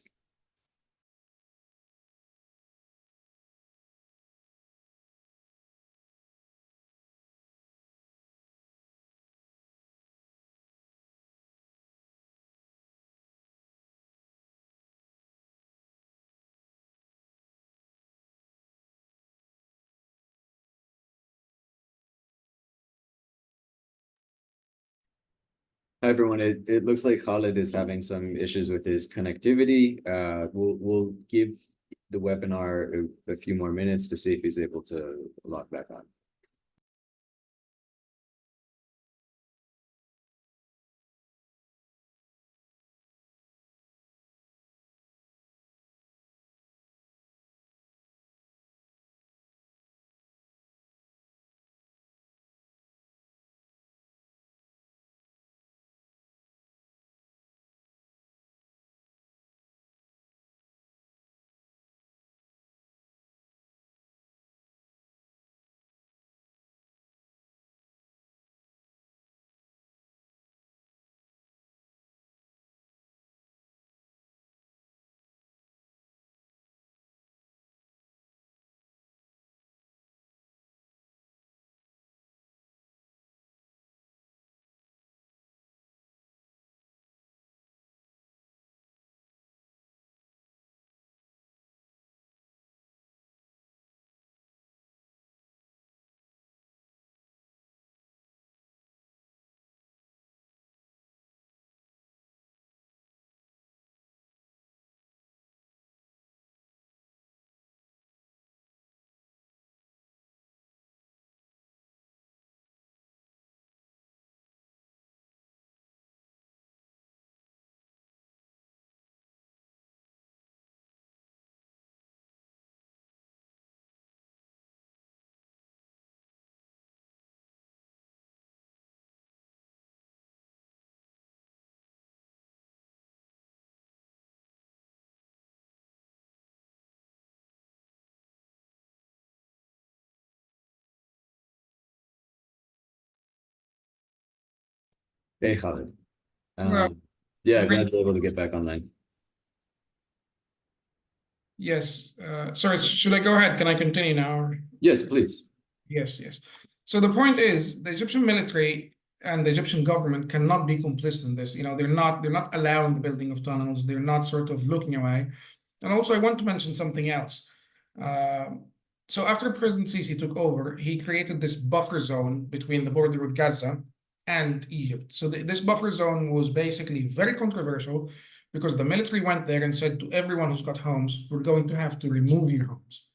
Hi, everyone. It looks like Khalid is having some issues with his connectivity. We'll give the webinar a few more minutes to see if he's able to log back on. Hey, Khaled. Well, Yeah, great. glad you're able to get back online. Yes. Sorry, should I go ahead? Can I continue now? Yes, please. Yes, yes. So the point is, the Egyptian military and the Egyptian government cannot be complicit in this. They're not allowing the building of tunnels. They're not sort of looking away. And also, I want to mention something else. Um, so after President Sisi took over, he created this buffer zone between the border with Gaza and Egypt. So this buffer zone was basically very controversial because the military went there and said to everyone who's got homes, we're going to have to remove your homes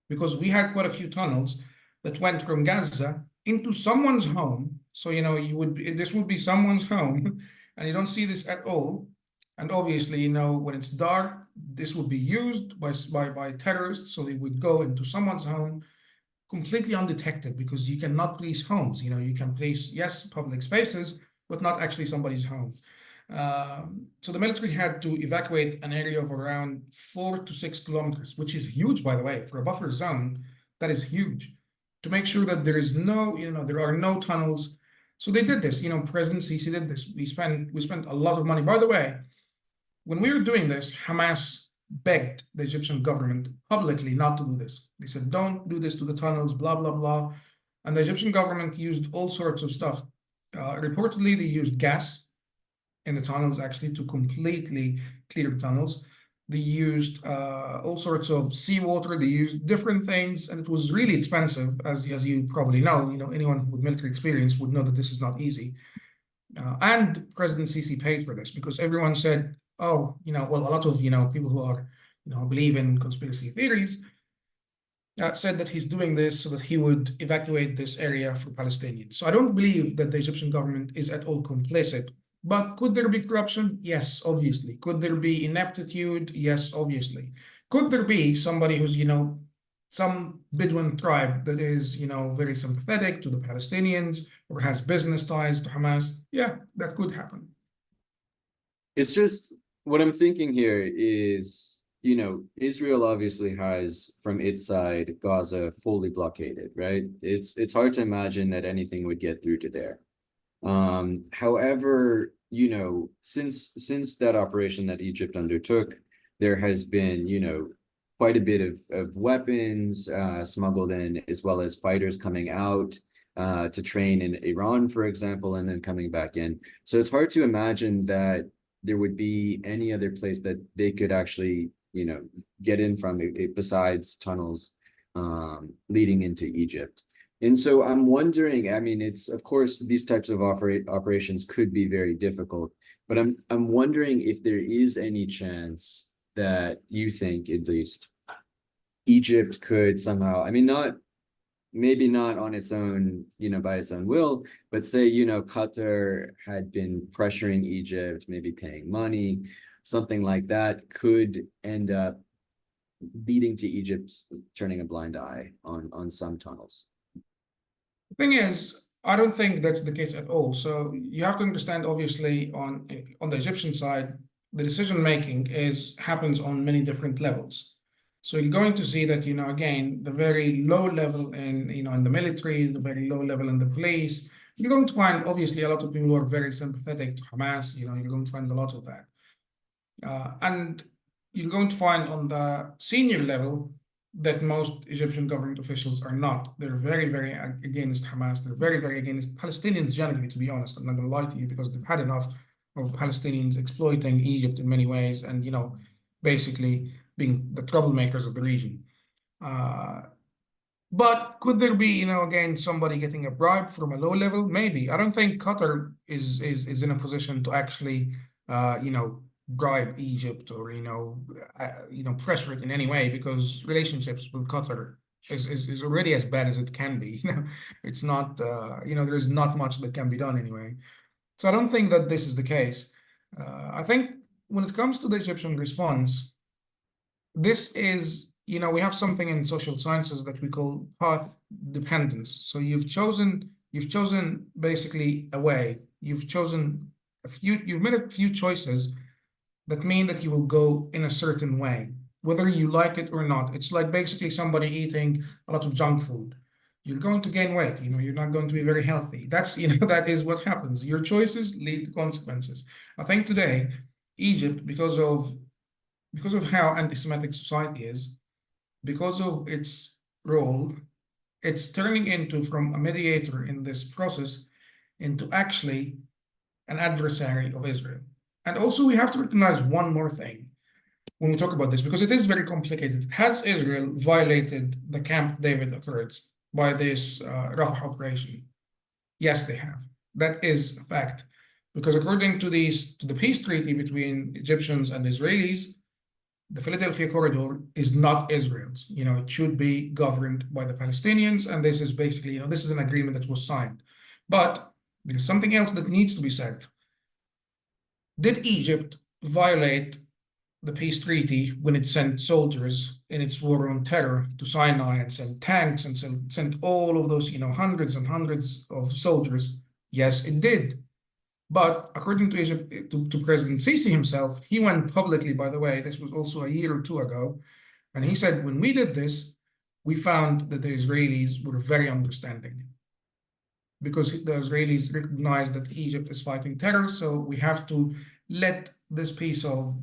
because we had quite a few tunnels that went from Gaza into someone's home. So, this would be someone's home, and you don't see this at all. And obviously, when it's dark, this would be used by terrorists. So they would go into someone's home completely undetected because you cannot police homes. You can police, yes, public spaces, but not actually somebody's home. So the military had to evacuate an area of around 4 to 6 kilometers, which is huge, by the way, for a buffer zone. That is huge to make sure that there are no tunnels. So they did this. President Sisi did this. We spent a lot of money. By the way, when we were doing this, Hamas begged the Egyptian government publicly not to do this. They said, "Don't do this to the tunnels," blah blah blah, and the Egyptian government used all sorts of stuff. Reportedly, they used gas in the tunnels actually to completely clear the tunnels. They used all sorts of seawater. They used different things, and it was really expensive, as you probably know. Anyone with military experience would know that this is not easy. And President Sisi paid for this because everyone said, "Oh, well, a lot of people who are believe in conspiracy theories said that he's doing this so that he would evacuate this area for Palestinians." So I don't believe that the Egyptian government is at all complicit. But could there be corruption? Yes, obviously. Could there be ineptitude? Yes, obviously. Could there be somebody who's, some Bedouin tribe that is, very sympathetic to the Palestinians or has business ties to Hamas? Yeah, that could happen. It's just what I'm thinking here is, Israel obviously has from its side Gaza fully blockaded, right? It's hard to imagine that anything would get through to there. However, since that operation that Egypt undertook, there has been, quite a bit of weapons smuggled in, as well as fighters coming out to train in Iran, for example, and then coming back in. So it's hard to imagine that there would be any other place that they could actually, get in from besides tunnels leading into Egypt. And so I'm wondering, I mean, it's of course these types of operations could be very difficult, but I'm wondering if there is any chance that you think at least Egypt could somehow, I mean, maybe not on its own, by its own will, but say, Qatar had been pressuring Egypt, maybe paying money, something like that could end up leading to Egypt turning a blind eye on some tunnels. The thing is, I don't think that's the case at all. So you have to understand, obviously, on the Egyptian side, the decision making happens on many different levels. So you're going to see that, again, the very low level in the military, the very low level in the police. You're going to find, obviously, a lot of people who are very sympathetic to Hamas. You're going to find a lot of that. And you're going to find on the senior level that most Egyptian government officials are not. They're very, very against Hamas. They're very, very against Palestinians generally, to be honest. I'm not going to lie to you because they've had enough of Palestinians exploiting Egypt in many ways and, basically being the troublemakers of the region. But could there be, again, somebody getting a bribe from a low level? Maybe. I don't think Qatar is in a position to actually, bribe Egypt or pressure it in any way because relationships with Qatar is already as bad as it can be. It's not. There's not much that can be done anyway. So I don't think that this is the case. I think when it comes to the Egyptian response, this is, we have something in social sciences that we call path dependence. So you've chosen basically a way. You've made a few choices that mean that you will go in a certain way, whether you like it or not. It's like basically somebody eating a lot of junk food. you're going to gain weight. You're not going to be very healthy. That's, that is what happens. Your choices lead to consequences. I think today, Egypt, because of how anti-Semitic society is, because of its role, it's turning into from a mediator in this process into actually an adversary of Israel. And also, we have to recognize one more thing when we talk about this, because it is very complicated. Has Israel violated the Camp David Accords by this Rafah operation? Yes, they have. That is a fact. Because according to the peace treaty between Egyptians and Israelis, the Philadelphia corridor is not Israel's. It should be governed by the Palestinians, and this is basically, this is an agreement that was signed. But there's something else that needs to be said. Did Egypt violate the peace treaty when it sent soldiers in its war on terror to Sinai and sent tanks and sent all of those, hundreds and hundreds of soldiers? Yes, it did. But according to Egypt, to President Sisi himself, he went publicly, by the way, this was also a year or two ago, and he said, when we did this, we found that the Israelis were very understanding because the Israelis recognize that Egypt is fighting terror, so we have to let this piece of,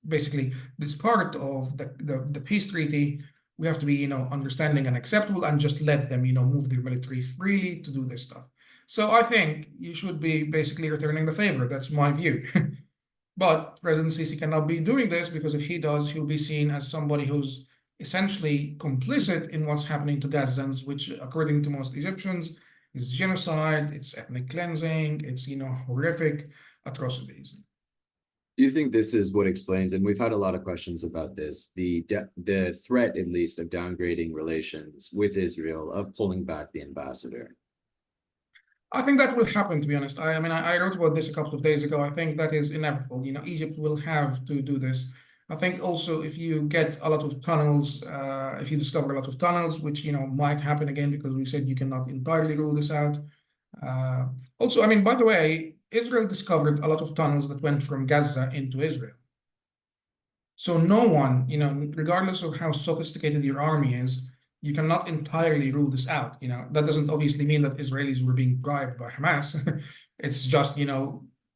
basically, this part of the peace treaty, we have to be, understanding and acceptable and just let them, move their military freely to do this stuff. So I think you should be basically returning the favor. That's my view. But President Sisi cannot be doing this because if he does, he'll be seen as somebody who's essentially complicit in what's happening to Gazans, which, according to most Egyptians, is genocide, it's ethnic cleansing, it's, horrific atrocities. Do you think this is what explains, and we've had a lot of questions about this, the threat, at least, of downgrading relations with Israel, of pulling back the ambassador? I think that will happen, to be honest. I mean, I wrote about this a couple of days ago. I think that is inevitable. Egypt will have to do this. I think also if you get a lot of tunnels, if you discover a lot of tunnels, which, might happen again, because we said you cannot entirely rule this out. Also, I mean, by the way, Israel discovered a lot of tunnels that went from Gaza into Israel. So no one, regardless of how sophisticated your army is, you cannot entirely rule this out. That doesn't obviously mean that Israelis were being bribed by Hamas. It's just,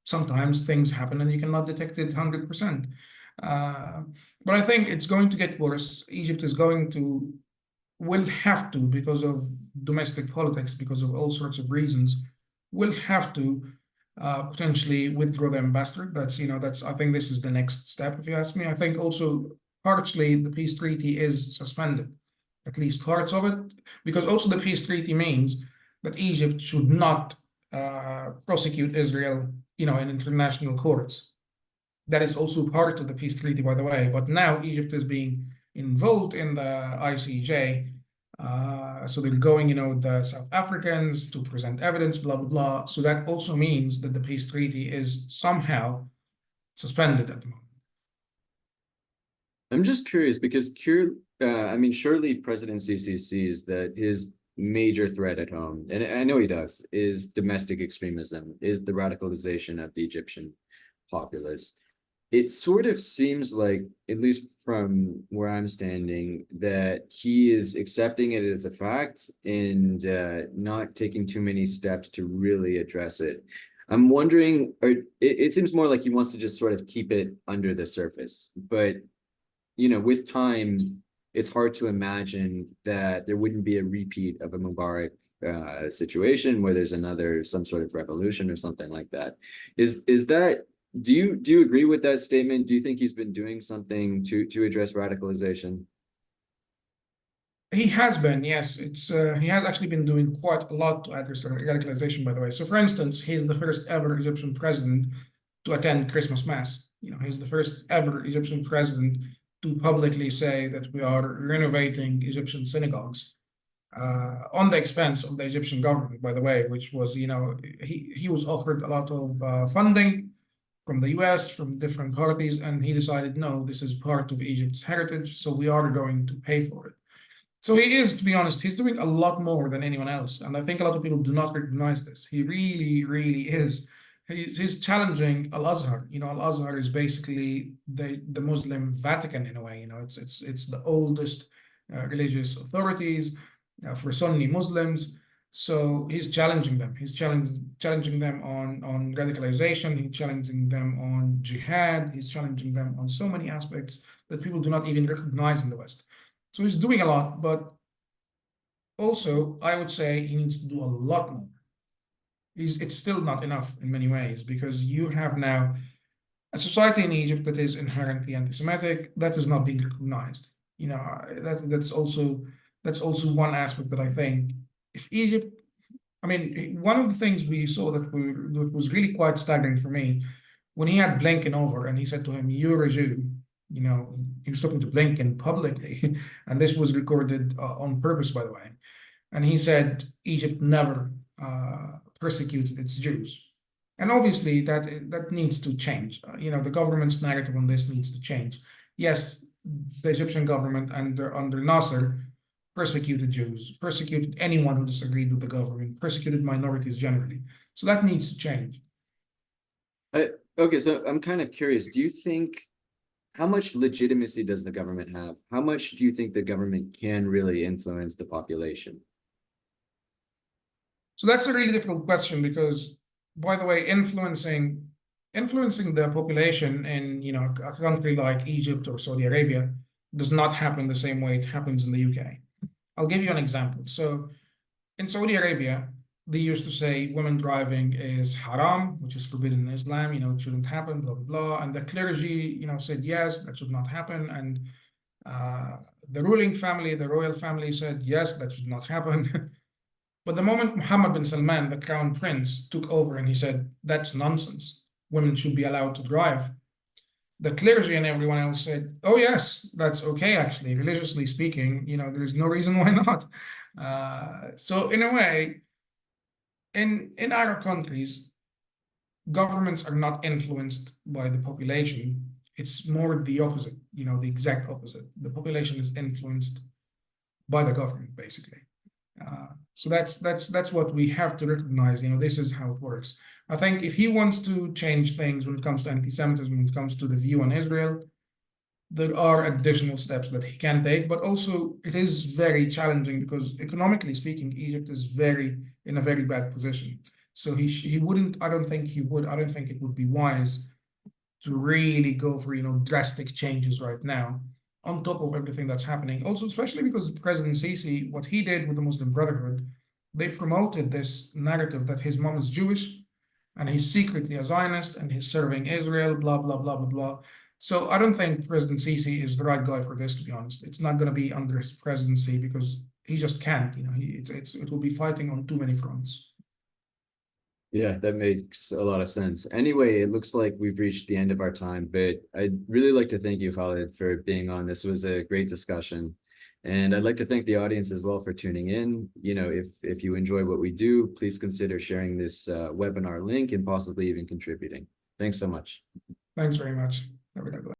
sometimes things happen and you cannot detect it 100%. But I think it's going to get worse. Egypt will have to, because of domestic politics, because of all sorts of reasons, will have to potentially withdraw the ambassador. I think this is the next step, if you ask me. I think also partially the peace treaty is suspended, at least parts of it, because also the peace treaty means that Egypt should not prosecute Israel, in international courts. That is also part of the peace treaty, by the way. But now Egypt is being involved in the ICJ. So they're going, the South Africans to present evidence, blah, blah, blah. So that also means that the peace treaty is somehow suspended at the moment. I'm just curious because I mean, surely President Sisi sees that his major threat at home, and I know he does, is domestic extremism, is the radicalization of the Egyptian populace. It sort of seems like, at least from where I'm standing, that he is accepting it as a fact and not taking too many steps to really address it. I'm wondering, it seems more like he wants to just sort of keep it under the surface. But, with time, it's hard to imagine that there wouldn't be a repeat of a Mubarak situation where there's some sort of revolution or something like that. Is that... Do you agree with that statement? Do you think he's been doing something to address radicalization? He has been, yes. He has actually been doing quite a lot to address radicalization, by the way. So, for instance, he's the first ever Egyptian president to attend Christmas Mass. He's the first ever Egyptian president to publicly say that we are renovating Egyptian synagogues on the expense of the Egyptian government, by the way, which was, he was offered a lot of funding from the US, from different parties, and he decided, no, this is part of Egypt's heritage, so we are going to pay for it. So he is, to be honest, he's doing a lot more than anyone else, and I think a lot of people do not recognize this. He really, really is. He's challenging Al-Azhar. Al-Azhar is basically the Muslim Vatican in a way. It's the oldest religious authorities. for Sunni Muslims. So he's challenging them. He's challenging them on radicalization. He's challenging them on jihad. He's challenging them on so many aspects that people do not even recognize in the West. So he's doing a lot, but also I would say he needs to do a lot more. It's still not enough in many ways, because you have now a society in Egypt that is inherently anti-Semitic, that is not being recognized. You know, that's also one aspect that I think, if Egypt, I mean, one of the things we saw that was really quite staggering for me, when he had Blinken over and he said to him, "You're a Jew," you know, he was talking to Blinken publicly, and this was recorded on purpose, by the way. And he said Egypt never persecuted its Jews. And obviously that needs to change. You know, the government's narrative on this needs to change. Yes, the Egyptian government under Nasser persecuted Jews, persecuted anyone who disagreed with the government, persecuted minorities generally. So that needs to change. Okay, so I'm kind of curious. Do you think, how much legitimacy does the government have? How much do you think the government can really influence the population? So that's a really difficult question, because, by the way, influencing the population in, you know, a country like Egypt or Saudi Arabia does not happen the same way it happens in the UK. I'll give you an example. So in Saudi Arabia, they used to say women driving is haram, which is forbidden in Islam, you know, it shouldn't happen, blah, blah, blah. And the clergy, you know, said, yes, that should not happen. And the ruling family, the royal family, said, yes, that should not happen. But the moment Mohammed bin Salman, the crown prince, took over and he said, that's nonsense, women should be allowed to drive, the clergy and everyone else said, oh, yes, that's okay, actually, religiously speaking, you know, there's no reason why not. So in a way, in Arab countries, governments are not influenced by the population. It's more the opposite, you know, the exact opposite. The population is influenced by the government, basically. So that's what we have to recognize. You know, this is how it works. I think if he wants to change things when it comes to anti-Semitism, when it comes to the view on Israel, there are additional steps that he can take. But also, it is very challenging because, economically speaking, Egypt is in a very bad position. So he wouldn't. I don't think he would. I don't think it would be wise to really go for, you know, drastic changes right now, on top of everything that's happening. Also, especially because President Sisi, what he did with the Muslim Brotherhood, they promoted this narrative that his mom is Jewish and he's secretly a Zionist and he's serving Israel, blah, blah, blah, blah, blah. So I don't think President Sisi is the right guy for this, to be honest. It's not going to be under his presidency because he just can't, you know, it will be fighting on too many fronts. Yeah, that makes a lot of sense. Anyway, it looks like we've reached the end of our time, but I'd really like to thank you, Khalid, for being on. This was a great discussion. And I'd like to thank the audience as well for tuning in. You know, if you enjoy what we do, please consider sharing this webinar link and possibly even contributing. Thanks so much. Thanks very much. Have a good one.